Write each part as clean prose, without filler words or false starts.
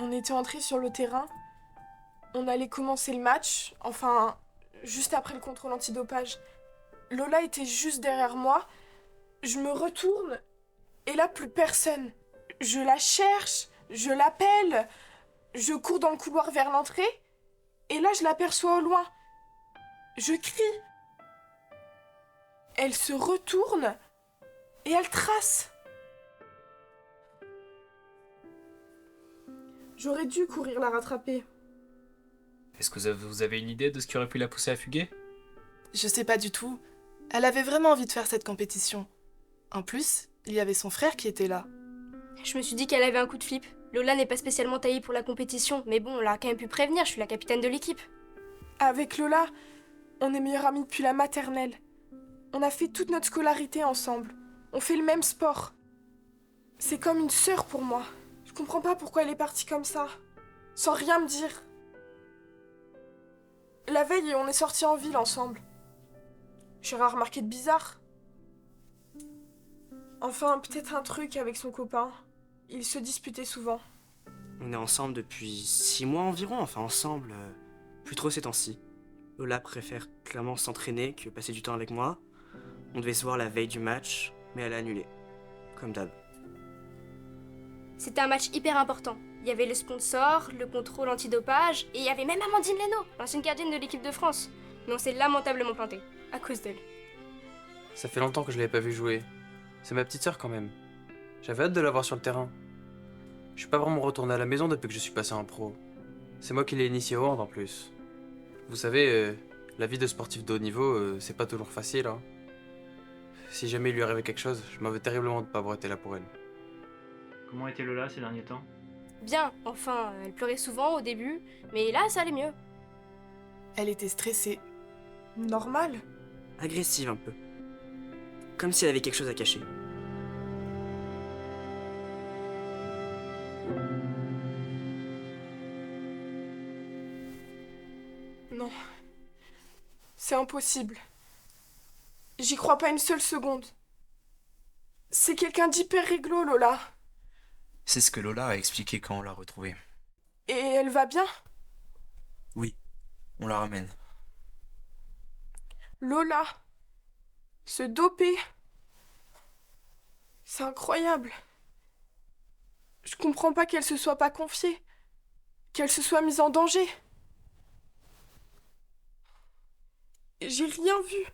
On était entrés sur le terrain. On allait commencer le match, enfin, juste après le contrôle antidopage. Lola était juste derrière moi. Je me retourne et là, plus personne. Je la cherche, je l'appelle, je cours dans le couloir vers l'entrée et là, je l'aperçois au loin. Je crie. Elle se retourne et elle trace. J'aurais dû courir la rattraper. Est-ce que vous avez une idée de ce qui aurait pu la pousser à fuguer? Je sais pas du tout. Elle avait vraiment envie de faire cette compétition. En plus, il y avait son frère qui était là. Je me suis dit qu'elle avait un coup de flip. Lola n'est pas spécialement taillée pour la compétition, mais bon, on l'a quand même pu prévenir, je suis la capitaine de l'équipe. Avec Lola, on est meilleures amies depuis la maternelle. On a fait toute notre scolarité ensemble. On fait le même sport. C'est comme une sœur pour moi. Je comprends pas pourquoi elle est partie comme ça, sans rien me dire. La veille, on est sortis en ville ensemble. J'ai rien remarqué de bizarre. Enfin, peut-être un truc avec son copain. Ils se disputaient souvent. On est ensemble depuis 6 mois environ, enfin ensemble, plus trop ces temps-ci. Lola préfère clairement s'entraîner que passer du temps avec moi. On devait se voir la veille du match, mais elle a annulé. Comme d'hab. C'était un match hyper important. Il y avait le sponsor, le contrôle antidopage, et il y avait même Amandine Leno, l'ancienne gardienne de l'équipe de France. Mais on s'est lamentablement planté, à cause d'elle. Ça fait longtemps que je l'avais pas vue jouer. C'est ma petite sœur quand même. J'avais hâte de la voir sur le terrain. Je suis pas vraiment retourné à la maison depuis que je suis passé en pro. C'est moi qui l'ai initié au hand en plus. Vous savez, la vie de sportif de haut niveau, c'est pas toujours facile, hein. Si jamais il lui arrivait quelque chose, je m'en veux terriblement de pas avoir été là pour elle. Comment était Lola ces derniers temps? Bien, enfin, elle pleurait souvent au début, mais là, ça allait mieux. Elle était stressée. Normal. Agressive un peu. Comme si elle avait quelque chose à cacher. Non. C'est impossible. J'y crois pas une seule seconde. C'est quelqu'un d'hyper réglo, Lola. C'est ce que Lola a expliqué quand on l'a retrouvée. Et elle va bien? Oui, on la ramène. Lola. Se doper. C'est incroyable. Je comprends pas qu'elle se soit pas confiée. Qu'elle se soit mise en danger. J'ai rien vu.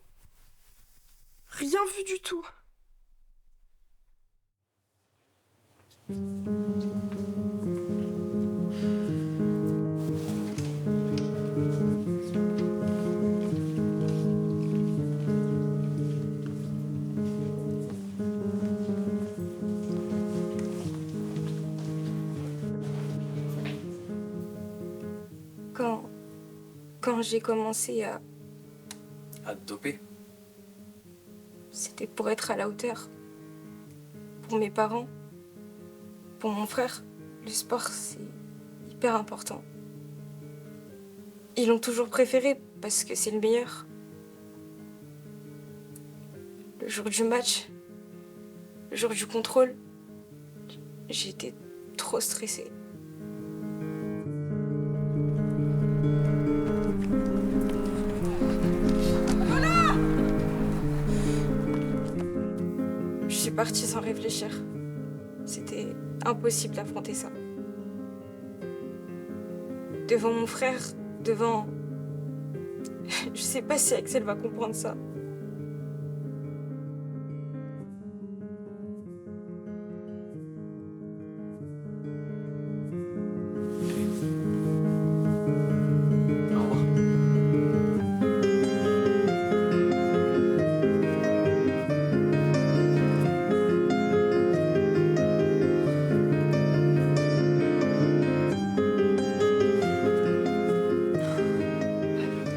Rien vu du tout. Quand j'ai commencé à... À te doper? C'était pour être à la hauteur. Pour mes parents. Pour mon frère. Le sport, c'est hyper important. Ils l'ont toujours préféré parce que c'est le meilleur. Le jour du match, le jour du contrôle, j'étais trop stressée. Je suis partie sans réfléchir. C'était impossible d'affronter ça. Devant mon frère, devant... Je sais pas si Axel va comprendre ça. Au revoir.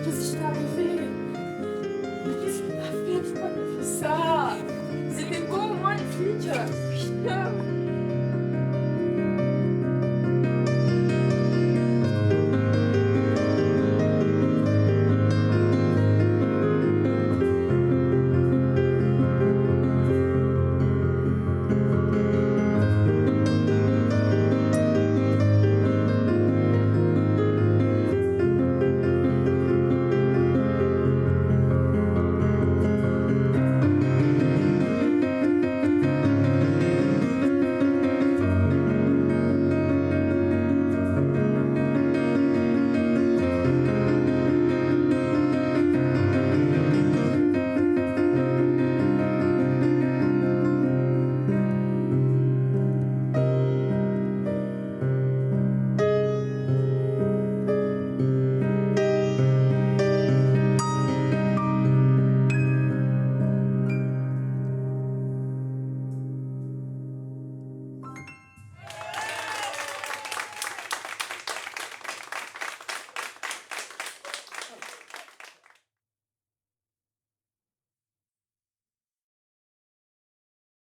Qu'est-ce qui t'est arrivé? Mais qu'est-ce que t'as fait? Pourquoi t'as fait ça? C'était beau, moi, les flics? Putain.